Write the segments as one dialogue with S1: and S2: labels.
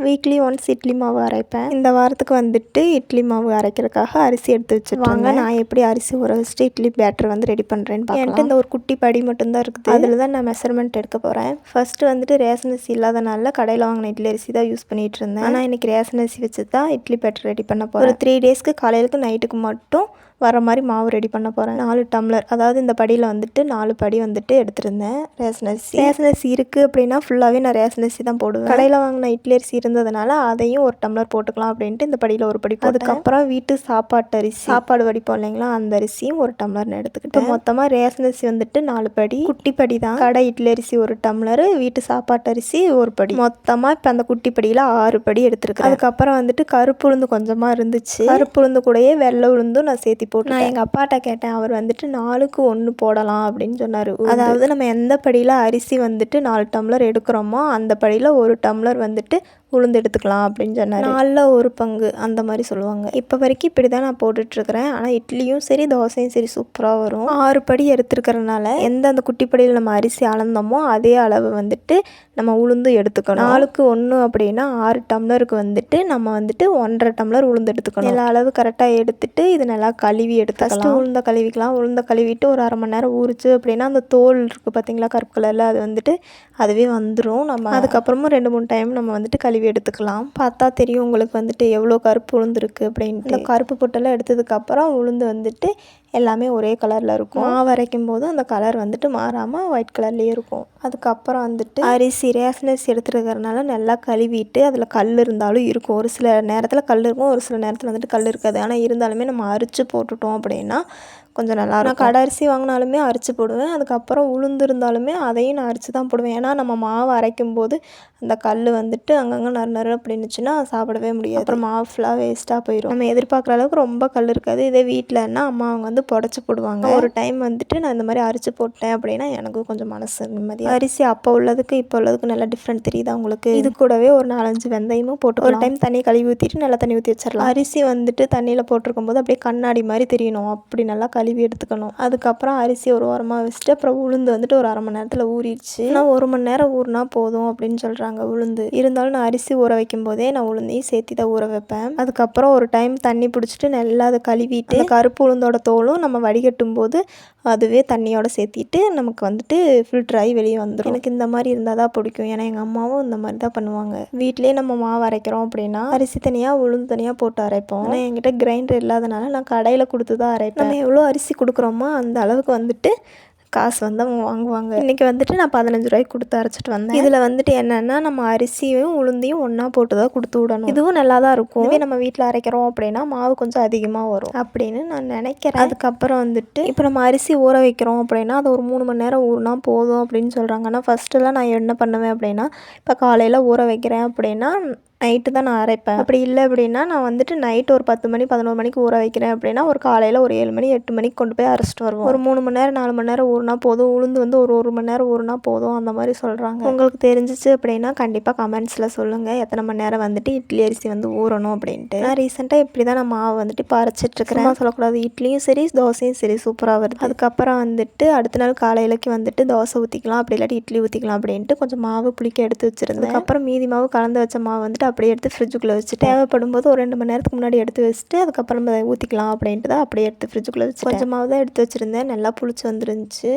S1: Weekly once idli மாவு அரைப்பேன். இந்த வாரத்துக்கு வந்துட்டு இட்லி மாவு அரைக்கிறதுக்காக அரிசி எடுத்து வச்சுருவாங்க. நான் எப்படி அரிசி ஊற வச்சுட்டு இட்லி பேட்டர் வந்து ரெடி பண்ணுறேன்னு பார்க்கலாம். என்கிட்ட இந்த ஒரு குட்டி படி மட்டும்தான் இருக்குது. அதில் தான் நான் மெஷர்மெண்ட் எடுக்க போகிறேன். ஃபஸ்ட்டு வந்துட்டு ரேஷன் அரிசி இல்லாதனால கடையில் வாங்கின இட்லி அரிசி தான் யூஸ் பண்ணிகிட்டு இருந்தேன். ஆனால் இன்றைக்கி ரேஷன் அரிசி வச்சு தான் இட்லி பேட்டர் ரெடி பண்ண போகிறேன். ஒரு 3 டேஸ்க்கு காலையிலுக்கு நைட்டுக்கு மட்டும் வர மாதிரி மாவு ரெடி பண்ண போகிறேன். 4 டம்ளர், அதாவது இந்த படியில் வந்துட்டு 4 படி வந்துட்டு எடுத்திருந்தேன் ரேஷன் அரிசி. ரேஷன் அரிசி இருக்குது அப்படின்னா ஃபுல்லாகவே நான் ரேஷன் அரிசி தான் போடுவேன். கடையில் வாங்கின இட்லி அரிசி இருந்ததுனால அதையும் 1 டம்ளர் போட்டுக்கலாம் அப்படின்ட்டு இந்த படியில் ஒரு படி. அதுக்கப்புறம் வீட்டு சாப்பாட்டு அரிசி, சாப்பாடு வடிப்போம் இல்லைங்களா, அந்த அரிசியும் 1 டம்ளர்னு எடுத்துக்கிட்டு மொத்தமாக ரேஷன் அரிசி வந்துட்டு 4 படி. குட்டி படி தான். கடை இட்லி அரிசி 1 டம்ளர், வீட்டு சாப்பாட்டு அரிசி 1 படி. மொத்தமாக இப்போ அந்த குட்டி படியில் 6 படி எடுத்துருக்கேன். அதுக்கப்புறம் வந்துட்டு கருப்பு உளுந்து கொஞ்சமாக இருந்துச்சு. கருப்பு உளுந்து கூடயே வெள்ளை உளுந்தும் நான் சேர்த்து போட்டு நான் எங்கள் அப்பாட்ட கேட்டேன். அவர் வந்துட்டு 4க்கு 1 போடலாம் அப்படின்னு சொன்னார். அதாவது நம்ம எந்த படியில் அரிசி வந்துட்டு 4 டம்ளர் எடுக்கிறோமோ அந்த படியில் 1 டம்ளர் வந்துட்டு உளுந்து எடுத்துக்கலாம் அப்படின்னு சொன்னார். 4ல் 1 பங்கு அந்த மாதிரி சொல்லுவாங்க. இப்போ வரைக்கும் இப்படி தான் நான் போட்டுட்ருக்கிறேன். ஆனால் இட்லியும் சரி தோசையும் சரி சூப்பராக வரும். 6 படி எடுத்துருக்கிறதுனால அந்த குட்டி படியில் நம்ம அரிசி அளந்தோமோ அதே அளவு வந்துட்டு நம்ம உளுந்து எடுத்துக்கணும். 4க்கு 1 அப்படின்னா 6 டம்ளருக்கு வந்துட்டு நம்ம வந்துட்டு 1.5 டம்ளர் உளுந்து எடுத்துக்கணும். எல்லா அளவு கரெக்டாக எடுத்துட்டு இது நல்லா கழுவி எடுத்துக்கலாம். உளுந்த கழுவிக்கலாம். உளுந்த கழுவிட்டு ஒரு 1/2 மணி நேரம் ஊறிச்சு அப்படின்னா அந்த தோல் இருக்குது பார்த்தீங்களா கருப்பு கலரில், அது வந்துட்டு அதுவே வந்துடும். நம்ம அதுக்கப்புறமும் 2-3 டைம் நம்ம வந்துட்டு கழுவி எடுத்துக்கலாம். பார்த்தா தெரியும் உங்களுக்கு வந்துட்டு எவ்வளோ கருப்பு உளுந்து இருக்குது அப்படின்ட்டு. இந்த கருப்பு பொட்டெல்லாம் எடுத்ததுக்கப்புறம் உளுந்து வந்துட்டு எல்லாமே ஒரே கலரில் இருக்கும். மாவு அரைக்கும் போது அந்த கலர் வந்துட்டு மாறாமல் ஒயிட் கலர்லேயே இருக்கும். அதுக்கப்புறம் வந்துட்டு அரிசி ரேஷன் அரிசி எடுத்துருக்கிறதுனால நல்லா கழுவிட்டு அதில் கல் இருந்தாலும் இருக்கும். ஒரு சில நேரத்தில் கல் இருக்கும், ஒரு சில நேரத்தில் வந்துட்டு கல் இருக்காது. ஆனால் இருந்தாலுமே நம்ம அரிச்சு போட்டுட்டோம் அப்படின்னா கொஞ்சம் நல்லா இருக்கும். கடை அரிசி வாங்கினாலுமே அரிச்சு போடுவேன். அதுக்கப்புறம் உளுந்து இருந்தாலுமே அதையும் நான் அரிச்சு தான் போடுவேன். ஏன்னா நம்ம மாவு அரைக்கும் போது அந்த கல் வந்துட்டு அங்கங்கே நறு அப்படின்னுச்சுன்னா சாப்பிடவே முடியாது. அப்புறம் மாவு ஃபுல்லாக வேஸ்ட்டாக போயிடும். நம்ம எதிர்பார்க்குற அளவுக்கு ரொம்ப கல் இருக்காது. இதே வீட்டிலன்னா அம்மா அவங்க வந்து புடச்சி போடுவாங்க. ஒரு டைம் வந்துட்டு நான் இந்த மாதிரி அரிச்சு போட்டேன் அப்படின்னா எனக்கு கொஞ்சம் மனசு நிம்மதி. அரிசி அப்போ உள்ளதுக்கு இப்போ உள்ளதுக்கு நல்லா டிஃப்ரெண்ட் தெரியுதா உங்களுக்கு? இது கூடவே ஒரு 4-5 வெந்தயமும் போட்டு ஒரு டைம் தண்ணி கழுவி ஊற்றிட்டு நல்லா தண்ணி ஊற்றி வச்சிடலாம். அரிசி வந்துட்டு தண்ணியில் போட்டிருக்கும் போது அப்படியே கண்ணாடி மாதிரி தெரியணும். அப்படி நல்லா கழுவி எடுத்துக்கணும். அதுக்கப்புறம் அரிசி ஒரு ஓரமாக வச்சுட்டு அப்புறம் உளுந்து வந்துட்டு ஒரு 1/2 மணி நேரத்தில் ஊறிடுச்சு. ஆனால் 1 மணி நேரம் ஊறினா போதும் அப்படின்னு சொல்கிறாங்க உளுந்து. இருந்தாலும் நான் அரிசி ஊற வைக்கும் போதே நான் உளுந்தையும் சேர்த்து தான் ஊற வைப்பேன். அதுக்கப்புறம் ஒரு டைம் தண்ணி பிடிச்சிட்டு நல்லா அதை கழுவிட்டு கருப்பு உளுந்தோட தோலும் நம்ம வடிகட்டும் போது அதுவே தண்ணியோட சேர்த்திட்டு நமக்கு வந்துட்டு ஃபில்டர் ஆகி வெளியே வந்துடும். எனக்கு இந்த மாதிரி இருந்தால் தான் பிடிக்கும். ஏன்னா எங்கள் அம்மாவும் இந்த மாதிரி தான் பண்ணுவாங்க. வீட்டிலே நம்ம மாவு அரைக்கிறோம் அப்படின்னா அரிசி தனியாக உளுந்து தனியாக போட்டு அரைப்போம். ஆனால் என்கிட்ட கிரைண்டர் இல்லாதனால நான் கடையில் கொடுத்து தான் அரைப்பேன். நம்ம எவ்வளோ அரிசி கொடுக்குறோமோ அந்த அளவுக்கு வந்துட்டு காசு வந்து அவங்க வாங்குவாங்க. இன்றைக்கி வந்துட்டு நான் 15 ரூபாய்க்கு கொடுத்து அரைச்சிட்டு வந்தேன். இதில் வந்துட்டு என்னென்னா நம்ம அரிசியும் உளுந்தையும் ஒன்றா போட்டு தான் கொடுத்து விடணும். இதுவும் நல்லா தான் இருக்கும். இதே நம்ம வீட்டில் அரைக்கிறோம் அப்படின்னா மாவு கொஞ்சம் அதிகமாக வரும் அப்படின்னு நான் நினைக்கிறேன். அதுக்கப்புறம் வந்துட்டு இப்போ நம்ம அரிசி ஊற வைக்கிறோம் அப்படின்னா அது ஒரு 3 மணி நேரம் ஊறினா போதும் அப்படின்னு சொல்கிறாங்க. ஆனால் ஃபஸ்ட்டெல்லாம் நான் என்ன பண்ணுவேன் அப்படின்னா இப்போ காலையில் ஊற வைக்கிறேன் அப்படின்னா நைட்டு தான் நான் அரைப்பேன். அப்படி இல்லை அப்படின்னா நான் வந்துட்டு நைட்டு ஒரு 10 மணி 11 மணிக்கு ஊற வைக்கிறேன் அப்படின்னா ஒரு காலையில் ஒரு 7 மணி 8 மணிக்கு கொண்டு போய் அரைச்சிட்டு வருவோம். ஒரு 3 மணி நேரம் 4 மணி நேரம் ஊறினா போதும். உளுந்து வந்து ஒரு மணி நேரம் ஊறினா போதும் அந்த மாதிரி சொல்கிறாங்க. உங்களுக்கு தெரிஞ்சிச்சு அப்படின்னா கண்டிப்பாக கமெண்ட்ஸில் சொல்லுங்கள் எத்தனை மணி நேரம் வந்துட்டு இட்லி அரிசி வந்து ஊறணும் அப்படின்ட்டு. நான் ரீசெண்டாக இப்படி தான் நான் மாவு வந்துட்டு இப்போ அரைச்சிட்ருக்கிறேன். சொல்லக்கூடாது, இட்லியும் சரி தோசையும் சரி சூப்பராக வருது. அதுக்கப்புறம் வந்துட்டு அடுத்த நாள் காலையிலக்கு வந்துட்டு தோசை ஊற்றிக்கலாம், அப்படி இல்லாட்டி இட்லி ஊற்றிக்கலாம் அப்படின்ட்டு கொஞ்சம் மாவு புளிக்க எடுத்து வச்சுருந்தேன். அதுக்கப்புறம் மீதி மாவு கலந்து வச்ச மாவு வந்துட்டு அப்படியே எடுத்து ஃப்ரிட்ஜுக்குள்ளே வச்சு தேவைப்படும் போது ஒரு 2 மணி நேரத்துக்கு முன்னாடி எடுத்து வச்சுட்டு அதுக்கப்புறம் ஊற்றிக்கலாம் அப்படின்ட்டு தான் அப்படியே எடுத்து ஃப்ரிட்ஜுக்குள்ளே வச்சு கொஞ்சமாவது தான் எடுத்து வச்சுருந்தேன். நல்லா புளிச்சு வந்துருந்துச்சு.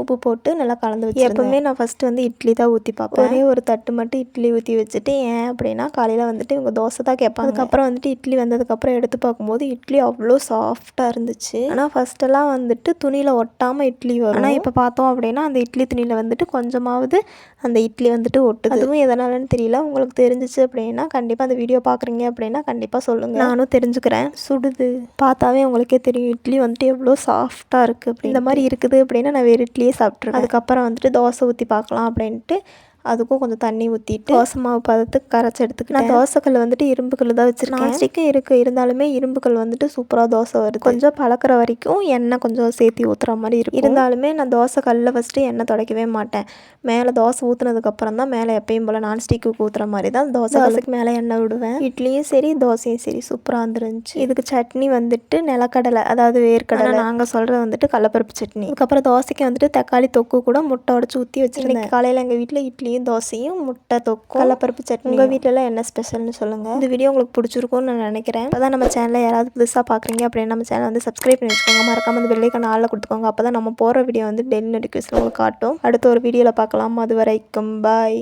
S1: உப்பு போட்டு நல்லா கலந்து வச்சு எப்பவுமே நான் ஃபஸ்ட்டு வந்து இட்லி தான் ஊற்றி பார்ப்பேன். ஒரே ஒரு தட்டு மட்டும் இட்லி ஊற்றி வச்சுட்டு ஏன் அப்படின்னா காலையில் வந்துட்டு இவங்க தோசை தான் கேட்பாங்க. அதுக்கப்புறம் வந்துட்டு இட்லி வந்ததுக்கப்புறம் எடுத்து பார்க்கும்போது இட்லி அவ்வளோ சாஃப்டாக இருந்துச்சு. ஆனால் ஃபஸ்ட்டெல்லாம் வந்துட்டு துணியில் ஒட்டாமல் இட்லி வரும். ஆனால் இப்போ பார்த்தோம் அப்படின்னா அந்த இட்லி துணியில் வந்துட்டு கொஞ்சமாவது அந்த இட்லி வந்துட்டு ஒட்டுது. அதுவும் எதனாலன்னு தெரியல. உங்களுக்கு தெரிஞ்சிச்சு அப்படின்னா கண்டிப்பாக அந்த வீடியோ பார்க்குறீங்க அப்படின்னா கண்டிப்பாக சொல்லுங்கள், நானும் தெரிஞ்சுக்கிறேன். சுடுது பார்த்தாவே உங்களுக்கே தெரியும் இட்லி வந்துட்டு எவ்வளோ சாஃப்டாக இருக்குது. அப்படி இந்த மாதிரி இருக்குது அப்படின்னா நான் வேறு இட்லியே சாப்பிட்ருக்கேன். அதுக்கப்புறம் வந்துட்டு தோசை ஊற்றி பார்க்கலாம் அப்படின்ட்டு அதுக்கும் கொஞ்சம் தண்ணி ஊற்றிட்டு தோசை மாவு பதத்துக்கு கரைச்சி எடுத்துக்கிட்டு நான் தோசைக்கல் வந்துட்டு இரும்பு கல் தான் வச்சுருக்கேன். நான்ஸ்டிக்கும் இருக்குது, இருந்தாலுமே இரும்பு கல் வந்துட்டு சூப்பராக தோசை வருது. கொஞ்சம் பழக்கிற வரைக்கும் எண்ணெய் கொஞ்சம் சேர்த்து ஊற்றுற மாதிரி இருக்கும். இருந்தாலுமே நான் தோசை கல்லில் ஃபஸ்ட்டு எண்ணெய் துடைக்கவே மாட்டேன். மேலே தோசை ஊற்றுனதுக்கப்புறம் தான் மேலே எப்பயும் போல் நான்ஸ்டிக்கு ஊற்றுற மாதிரி தான் தோசை கல்லுக்கு மேலே எண்ணெய் விடுவேன். இட்லியும் சரி தோசையும் சரி சூப்பராக வந்துருந்துச்சு. இதுக்கு சட்னி வந்துட்டு நிலக்கடலை, அதாவது வேர்க்கடலை, நாங்கள் சொல்கிறது வந்துட்டு கடலப்பருப்பு சட்னி. அதுக்கப்புறம் தோசைக்கு வந்துட்டு தக்காளி தொக்கு கூட முட்டை உடச்சி ஊற்றி வச்சுருந்தேன். காலையில் எங்கள் வீட்டில் இட்லி இட்லியும் தோசையும் முட்டை தொக்கும் கடலைப்பருப்பு சட்னி. உங்கள் வீட்டிலலாம் என்ன ஸ்பெஷல்னு சொல்லுங்கள். இந்த வீடியோ உங்களுக்கு பிடிச்சிருக்கும்னு நான் நினைக்கிறேன். அப்போ தான் நம்ம சேனலில் யாராவது புதுசாக பார்க்குறீங்க அப்படின்னு நம்ம சேனல் வந்து சப்ஸ்கிரைப் பண்ணி வச்சுக்கோங்க. மறக்காம அந்த பெல்லைக்கான ஆளில் கொடுத்துக்கோங்க. அப்போ தான் நம்ம போகிற வீடியோ வந்து டெய்லி நோட்டிஃபிகேஷன் உங்களுக்கு காட்டும். அடுத்த ஒரு வீடியோவில் பார்க்கலாம். அது வரைக்கும் பாய்.